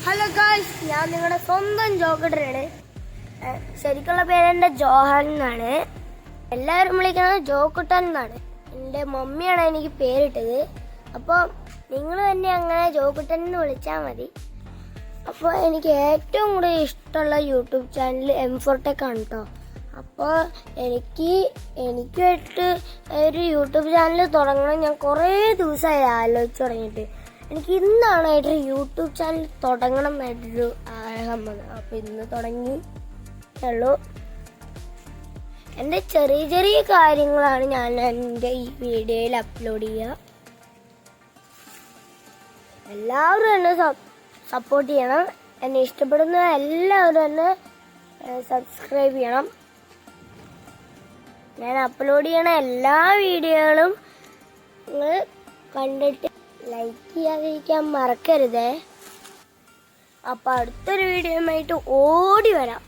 Hello guys, ഞാൻ നിങ്ങളുടെ സ്വന്തം ജോക്കട്ടറാണ്. ശരിക്കുള്ള പേര് എൻ്റെ ജോഹാൻ എന്നാണ്. എല്ലാവരും വിളിക്കുന്നത് ജോക്കുട്ടൻ എന്നാണ്. എൻ്റെ മമ്മിയാണ് എനിക്ക് പേരിട്ടത്. അപ്പോൾ നിങ്ങൾ തന്നെ അങ്ങനെ ജോക്കുട്ടൻ എന്ന് വിളിച്ചാൽ മതി. അപ്പോൾ എനിക്ക് ഏറ്റവും കൂടുതൽ ഇഷ്ടമുള്ള യൂട്യൂബ് ചാനൽ M4Tech ആണ് കേട്ടോ. അപ്പോൾ എനിക്കായിട്ട് ഒരു യൂട്യൂബ് ചാനൽ തുടങ്ങണം. ഞാൻ കുറേ ദിവസമായി ആലോചിച്ച് തുടങ്ങിയിട്ട്. എനിക്ക് ഇന്നാണായിട്ടൊരു യൂട്യൂബ് ചാനൽ തുടങ്ങണം എന്നായിട്ടൊരു ആഗ്രഹം വന്നത്. അപ്പോൾ ഇന്ന് തുടങ്ങിയുള്ളൂ. എൻ്റെ ചെറിയ ചെറിയ കാര്യങ്ങളാണ് ഞാൻ എൻ്റെ ഈ വീഡിയോയിൽ അപ്ലോഡ് ചെയ്യുക. എല്ലാവരും എന്നെ സപ്പോർട്ട് ചെയ്യണം. എന്നെ ഇഷ്ടപ്പെടുന്ന എല്ലാവരും എന്നെ സബ്സ്ക്രൈബ് ചെയ്യണം. ഞാൻ അപ്ലോഡ് ചെയ്യണ എല്ലാ വീഡിയോകളും നിങ്ങൾ കണ്ടിട്ട് ലൈക്ക് ചെയ്യാതിരിക്കാൻ മറക്കരുതേ. അപ്പോൾ അടുത്തൊരു വീഡിയോയുമായിട്ട് ഓടി വരാം.